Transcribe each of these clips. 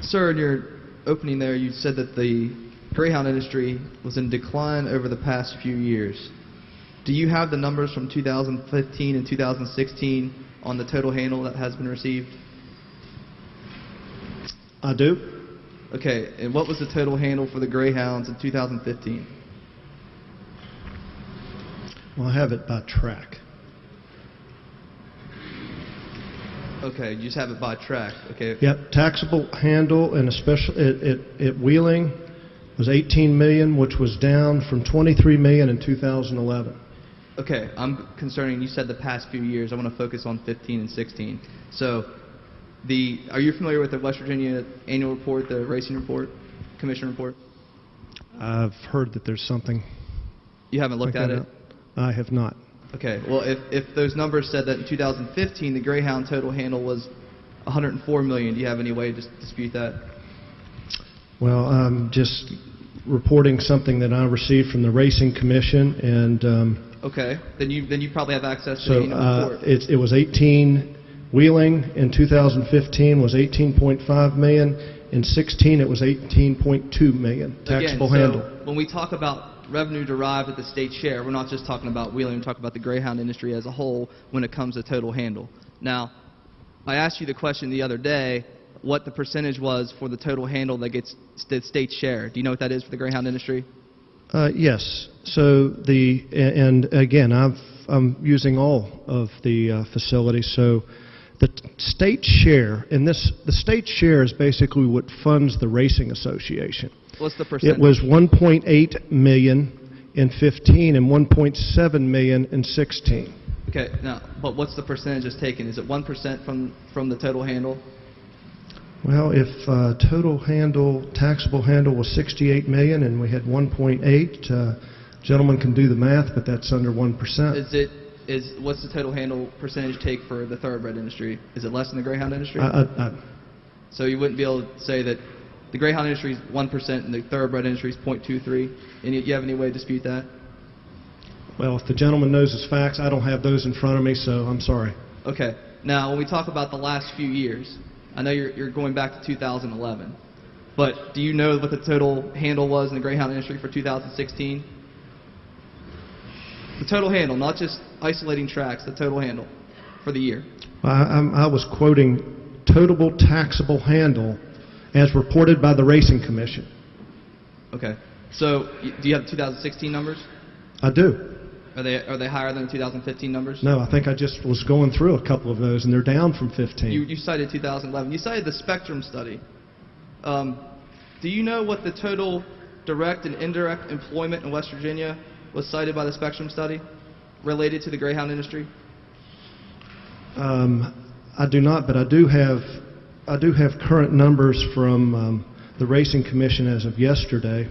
Sir, in your opening there, you said that the Greyhound industry was in decline over the past few years. Do you have the numbers from 2015 and 2016 on the total handle that has been received? I do. Okay, and what was the total handle for the Greyhounds in 2015? Well, I have it by track. Okay, you just have it by track. Okay. Yep, taxable handle and at Wheeling was 18 million, which was down from 23 million in 2011. Okay, I'm concerning, you said the past few years. I want to focus on 15 and 16. So, are you familiar with the West Virginia annual report, the racing report, commission report? I've heard that there's something. You haven't looked at it? I have not. Okay, well, if those numbers said that in 2015 the Greyhound total handle was 104 million, do you have any way to dispute that? Well, I'm just reporting something that I received from the Racing Commission, and okay, then you probably have access to the annual report. It was 18. Wheeling in 2015 was 18.5 million. In 16, it was 18.2 million taxable handle. So when we talk about revenue derived at the state share, we're not just talking about Wheeling, we're talking about the Greyhound industry as a whole when it comes to total handle. Now, I asked you the question the other day, what the percentage was for the total handle that gets the state share. Do you know what that is for the Greyhound industry? Yes. So and again, I'm using all of the facilities. So the state share, the state share is basically what funds the Racing Association. What's the percentage? It was 1.8 million in 15 and 1.7 million in 16. Okay, now, but what's the percentage that's taken? Is it 1% from the total handle? Well, if total handle, taxable handle was 68 million and we had 1.8, gentlemen can do the math, but that's under 1%. What's the total handle percentage take for the thoroughbred industry? Is it less than the Greyhound industry? So you wouldn't be able to say that the Greyhound industry is 1% and the thoroughbred industry is 0.23, and you have any way to dispute that? Well, if the gentleman knows his facts, I don't have those in front of me, so I'm sorry. Okay. Now, when we talk about the last few years, I know you're going back to 2011, but do you know what the total handle was in the Greyhound industry for 2016? The total handle, not just isolating tracks, the total handle for the year. I was quoting total taxable handle as reported by the Racing Commission. Okay. So, do you have the 2016 numbers? I do. Are they higher than the 2015 numbers? No, I think I just was going through a couple of those, and they're down from 15. You cited 2011. You cited the Spectrum study. Do you know what the total direct and indirect employment in West Virginia was cited by the Spectrum study related to the Greyhound industry? I do not, but I do have current numbers from the Racing Commission as of yesterday.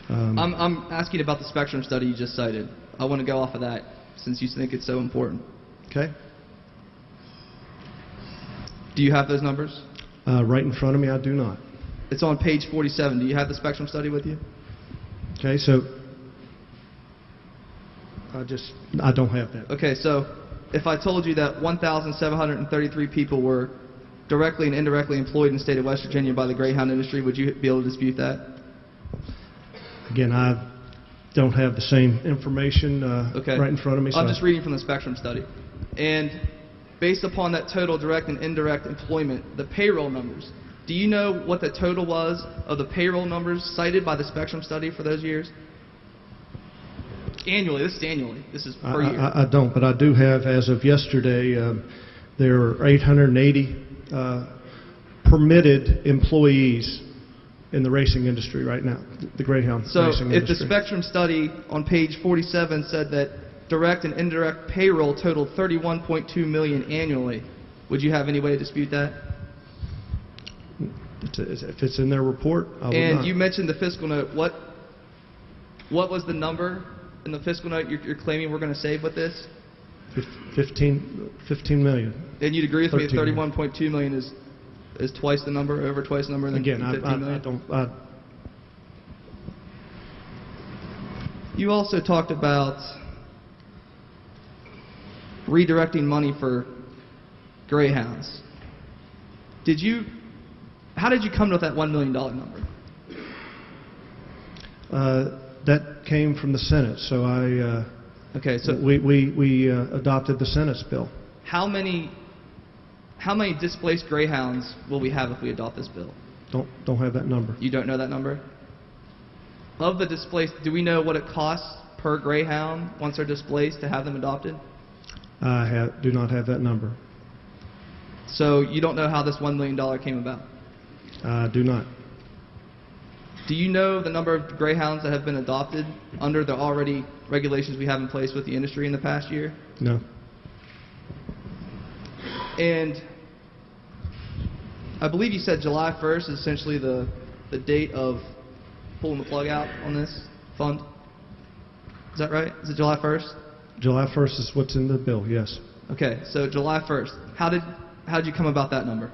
I'm asking about the Spectrum study you just cited. I want to go off of that since you think it's so important. Okay. Do you have those numbers? Right in front of me, I do not. It's on page 47. Do you have the Spectrum study with you? Okay, so I don't have that. Okay, so if I told you that 1,733 people were directly and indirectly employed in the state of West Virginia by the Greyhound industry, would you be able to dispute that? Again, I don't have the same information right in front of me. I'm just reading from the Spectrum study. And based upon that total direct and indirect employment, the payroll numbers, do you know what the total was of the payroll numbers cited by the Spectrum study for those years? Annually. This is annually. This is per year. I don't, but I do have, as of yesterday, there are 880 permitted employees in the racing industry right now, the Greyhound racing industry. So if the Spectrum study on page 47 said that direct and indirect payroll totaled $31.2 million annually, would you have any way to dispute that? If it's in their report, I would not. And you mentioned the fiscal note. What was the number in the fiscal note you're claiming we're going to save with this? 15 million. And you'd agree with me that 31.2 million is twice the number, over twice the number than 15 million? I don't. You also talked about redirecting money for Greyhounds. Did you How did you come to that $1 million number? That came from the Senate, so Okay, so we adopted the Senate's bill. how many displaced Greyhounds will we have if we adopt this bill? Don't have that number. You don't know that number? Of the displaced, do we know what it costs per Greyhound once they're displaced to have them adopted? Do not have that number. So you don't know how this $1 million came about? Do not. Do you know the number of Greyhounds that have been adopted under the already regulations we have in place with the industry in the past year? No. And I believe you said July 1st is essentially the date of pulling the plug out on this fund. Is that right? Is it July 1st? July 1st is what's in the bill, yes. Okay, so July 1st. How did you come about that number?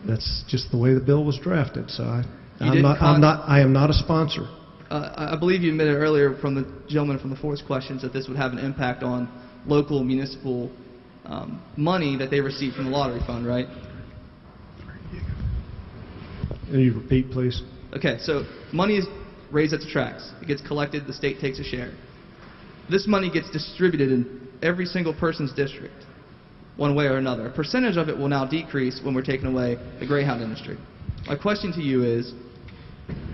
That's just the way the bill was drafted, so I am not a sponsor. I believe you admitted earlier from the gentleman from the fourth questions that this would have an impact on local municipal money that they receive from the lottery fund, right? Can you repeat, please? Okay, so money is raised at the tracks. It gets collected, the state takes a share. This money gets distributed in every single person's district, one way or another. A percentage of it will now decrease when we're taking away the Greyhound industry. My question to you is,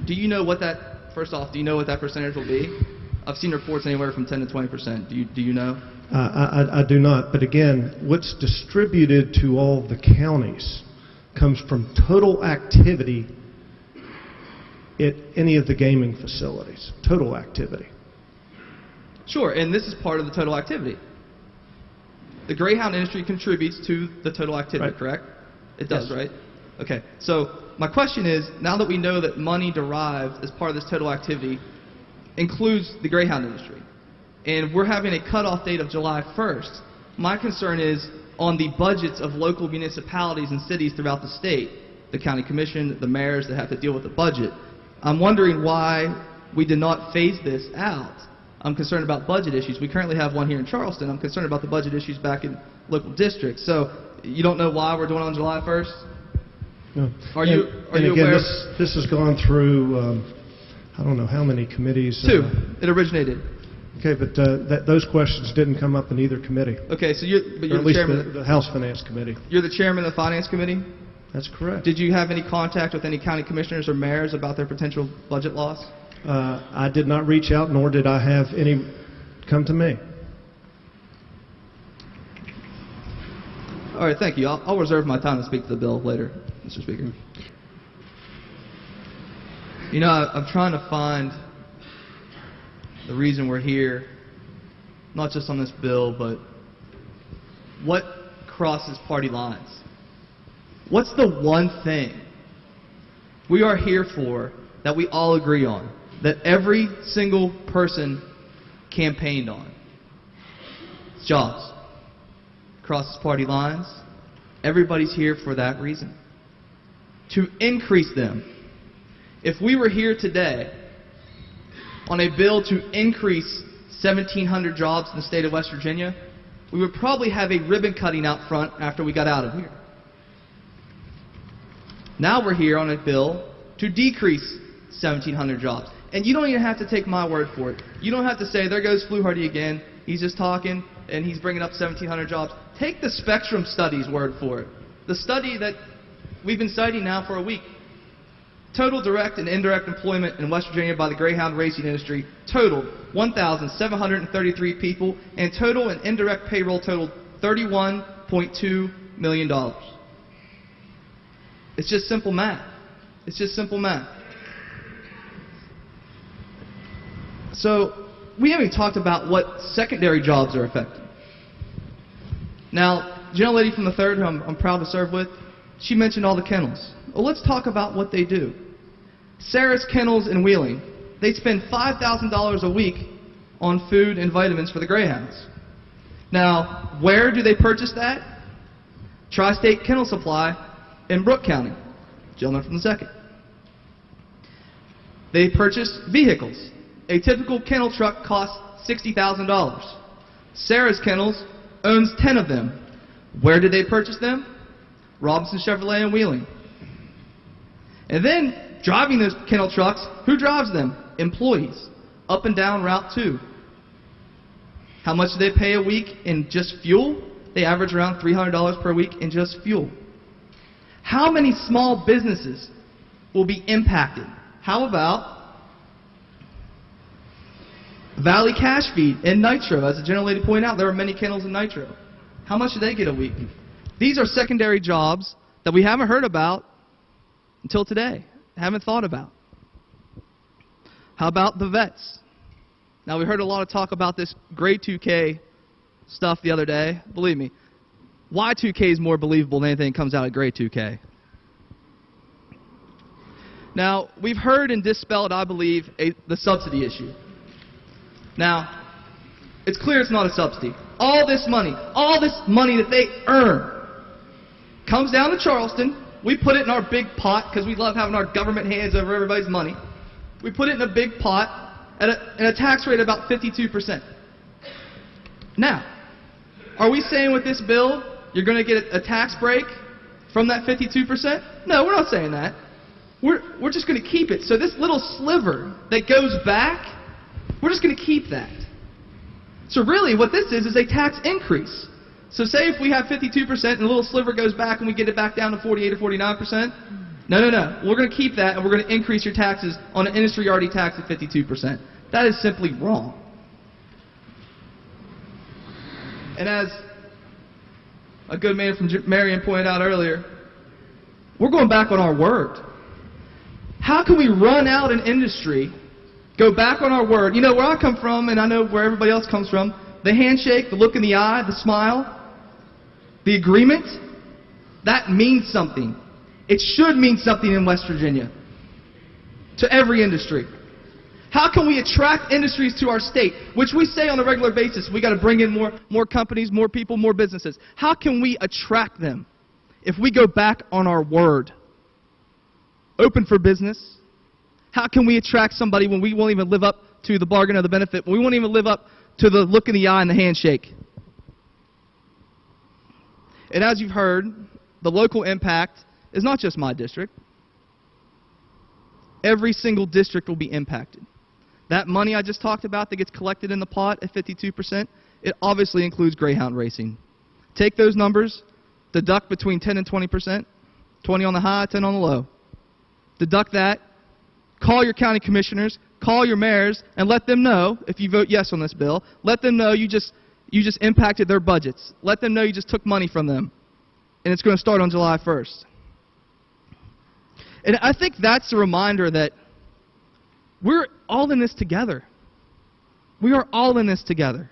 do you know what that, first off, do you know what that percentage will be? I've seen reports anywhere from 10 to 20%. Do you know? I do not, but again, what's distributed to all the counties comes from total activity at any of the gaming facilities. Total activity. Sure, and this is part of the total activity. The Greyhound industry contributes to the total activity, right. Correct? It does, Yes. right? Okay, so my question is, now that we know that money derived as part of this total activity includes the Greyhound industry, and we're having a cutoff date of July 1st, my concern is on the budgets of local municipalities and cities throughout the state, the county commission, the mayors that have to deal with the budget. I'm wondering why we did not phase this out. I'm concerned about budget issues. We currently have one here in Charleston. I'm concerned about the budget issues back in local districts. So you don't know why we're doing it on July 1st? No. Are you again, aware? This has gone through, I don't know how many committees. Two. It originated. Okay, but those questions didn't come up in either committee. Okay, so you're Or the at least chairman. the House Finance Committee. You're the chairman of the Finance Committee? That's correct. Did you have any contact with any county commissioners or mayors about their potential budget loss? I did not reach out, nor did I have any come to me. All right, thank you. I'll reserve my time to speak to the bill later, Mr. Speaker. You know, I'm trying to find the reason we're here, not just on this bill, but what crosses party lines. What's the one thing we are here for that we all agree on, that every single person campaigned on? It's jobs. Crosses party lines. Everybody's here for that reason. To increase them. If we were here today on a bill to increase 1,700 jobs in the state of West Virginia, we would probably have a ribbon cutting out front after we got out of here. Now we're here on a bill to decrease 1,700 jobs. And you don't even have to take my word for it. You don't have to say, there goes Fluharty again. He's just talking, and he's bringing up 1,700 jobs. Take the Spectrum Studies word for it. The study that we've been citing now for a week. Total direct and indirect employment in West Virginia by the Greyhound racing industry totaled 1,733 people, and total and indirect payroll totaled $31.2 million. It's just simple math. It's just simple math. So we haven't even talked about what secondary jobs are affected. Now, the gentlelady from the 3rd, who I'm proud to serve with, she mentioned all the kennels. Well, let's talk about what they do. Sarah's Kennels in Wheeling, they spend $5,000 a week on food and vitamins for the Greyhounds. Now, where do they purchase that? Tri-State Kennel Supply in Brooke County. Gentleman from the 2nd. They purchase vehicles. A typical kennel truck costs $60,000. Sarah's Kennels owns 10 of them. Where did they purchase them? Robinson Chevrolet in Wheeling. And then, driving those kennel trucks, who drives them? Employees. Up and down Route 2. How much do they pay a week in just fuel? They average around $300 per week in just fuel. How many small businesses will be impacted? How about Valley Cash Feed and Nitro? As the gentle lady pointed out, there are many kennels in Nitro. How much do they get a week? These are secondary jobs that we haven't heard about until today, haven't thought about. How about the vets? Now, we heard a lot of talk about this grade 2K stuff the other day. Believe me, Y2K is more believable than anything that comes out of grade 2K. Now, we've heard and dispelled, I believe, the subsidy issue. Now, it's clear it's not a subsidy. All this money that they earn comes down to Charleston. We put it in our big pot because we love having our government hands over everybody's money. We put it in a big pot at a tax rate of about 52%. Now, are we saying with this bill you're going to get a tax break from that 52%? No, we're not saying that. We're just going to keep it. So this little sliver that goes back, we're just going to keep that. So really what this is a tax increase. So say if we have 52% and a little sliver goes back and we get it back down to 48 or 49%, no. We're going to keep that and we're going to increase your taxes on an industry you already taxed at 52%. That is simply wrong. And as a good man from Marion pointed out earlier, we're going back on our word. How can we run out an industry, go back on our word? You know, where I come from, and I know where everybody else comes from, the handshake, the look in the eye, the smile, the agreement, that means something. It should mean something in West Virginia to every industry. How can we attract industries to our state, which we say on a regular basis, we got to bring in more companies, more people, more businesses. How can we attract them if we go back on our word? Open for business. How can we attract somebody when we won't even live up to the bargain or the benefit, when we won't even live up to the look in the eye and the handshake? And as you've heard, the local impact is not just my district. Every single district will be impacted. That money I just talked about that gets collected in the pot at 52%, it obviously includes Greyhound racing. Take those numbers, deduct between 10 and 20%, 20 on the high, 10 on the low. Deduct that, call your county commissioners, call your mayors, and let them know, if you vote yes on this bill, let them know you just impacted their budgets. Let them know you just took money from them. And it's going to start on July 1st. And I think that's a reminder that we're all in this together. We are all in this together.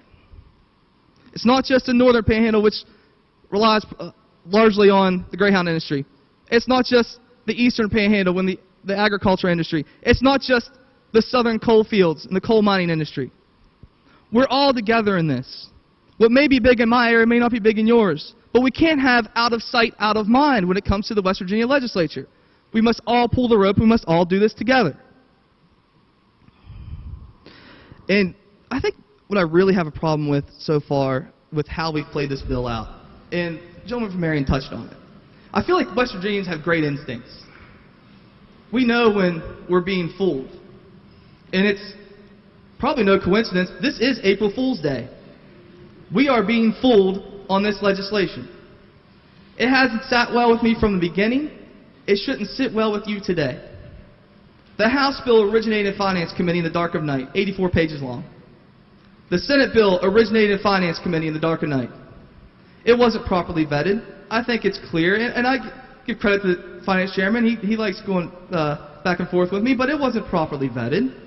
It's not just the Northern Panhandle, which relies largely on the Greyhound industry. It's not just the Eastern Panhandle when the agriculture industry. It's not just the southern coal fields and the coal mining industry. We're all together in this. What may be big in my area may not be big in yours. But we can't have out of sight, out of mind when it comes to the West Virginia legislature. We must all pull the rope. We must all do this together. And I think what I really have a problem with so far with how we've played this bill out, and the gentleman from Marion touched on it, I feel like West Virginians have great instincts. We know when we're being fooled. And it's probably no coincidence, this is April Fool's Day. We are being fooled on this legislation. It hasn't sat well with me from the beginning. It shouldn't sit well with you today. The House bill originated in Finance Committee in the dark of night, 84 pages long. The Senate bill originated in Finance Committee in the dark of night. It wasn't properly vetted. I think it's clear, and I give credit to the Finance Chairman. He likes going back and forth with me, but it wasn't properly vetted.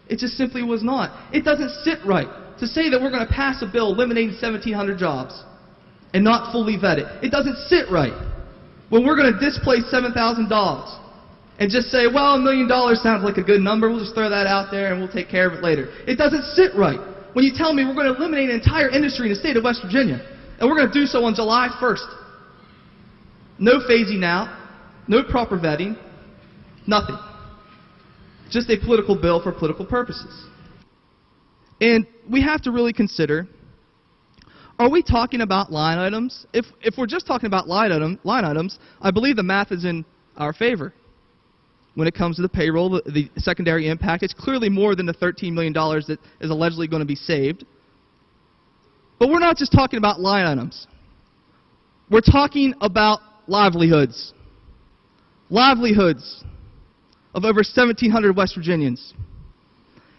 It just simply was not. It doesn't sit right to say that we're going to pass a bill eliminating 1,700 jobs and not fully vet it. It doesn't sit right when we're going to displace 7,000 dogs and just say, well, $1 million sounds like a good number. We'll just throw that out there and we'll take care of it later. It doesn't sit right when you tell me we're going to eliminate an entire industry in the state of West Virginia, and we're going to do so on July 1st. No phasing out, no proper vetting, nothing. Just a political bill for political purposes. And we have to really consider, Are we talking about line items? If we're just talking about line items, I believe the math is in our favor. When it comes to the payroll, the secondary impact, it's clearly more than the $13 million that is allegedly going to be saved. But we're not just talking about line items. We're talking about livelihoods. Livelihoods of over 1,700 West Virginians.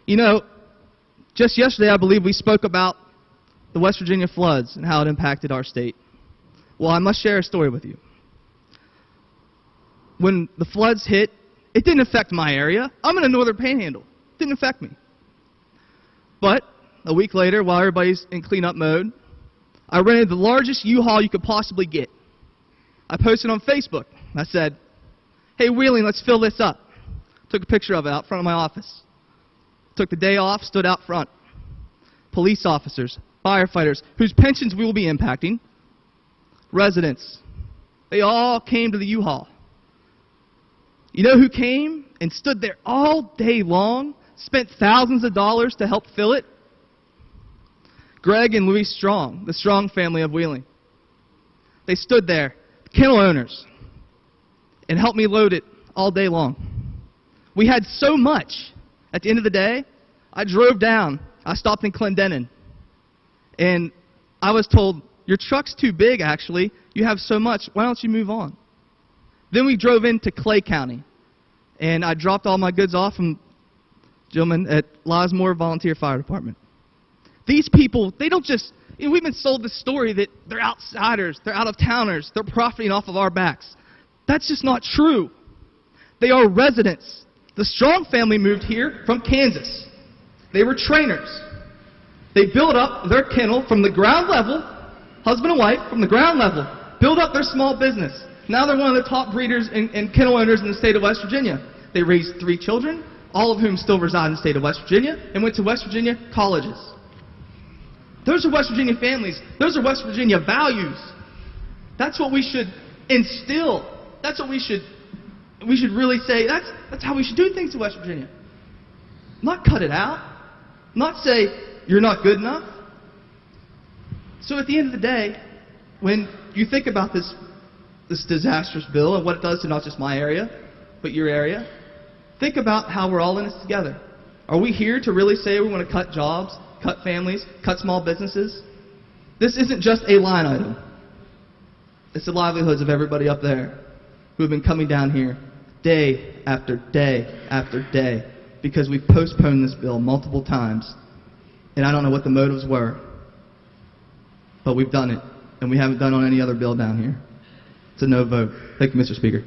You know, just yesterday I believe we spoke about the West Virginia floods and how it impacted our state. Well, I must share a story with you. When the floods hit, it didn't affect my area. I'm in the northern panhandle. It didn't affect me. But a week later, while everybody's in cleanup mode, I rented the largest U-Haul you could possibly get. I posted on Facebook. I said, "Hey, Wheeling, let's fill this up." Took a picture of it out front of my office. Took the day off, stood out front. Police officers, firefighters, whose pensions we will be impacting, residents, they all came to the U-Haul. You know who came and stood there all day long, spent thousands of dollars to help fill it? Greg and Louise Strong, the Strong family of Wheeling. They stood there, kennel owners, and helped me load it all day long. We had so much. At the end of the day, I drove down. I stopped in Clendenin. And I was told, "Your truck's too big, actually. You have so much. Why don't you move on?" Then we drove into Clay County. And I dropped all my goods off from gentlemen at Losmore Volunteer Fire Department. These people, they don't just, we've been sold the story that they're outsiders, they're out-of-towners, they're profiting off of our backs. That's just not true. They are residents. The Strong family moved here from Kansas. They were trainers. They built up their kennel from the ground level, husband and wife, from the ground level, built up their small business. Now they're one of the top breeders and kennel owners in the state of West Virginia. They raised 3 children, all of whom still reside in the state of West Virginia, and went to West Virginia colleges. Those are West Virginia families. Those are West Virginia values. That's what we should instill. That's what we should really say. That's how we should do things in West Virginia. Not cut it out. Not say, "You're not good enough." So at the end of the day, when you think about this disastrous bill and what it does to not just my area, but your area, think about how we're all in this together. Are we here to really say we want to cut jobs, cut families, cut small businesses? This isn't just a line item. It's the livelihoods of everybody up there who have been coming down here day after day after day because we've postponed this bill multiple times. And I don't know what the motives were, but we've done it. And we haven't done on any other bill down here. It's a no vote. Thank you, Mr. Speaker.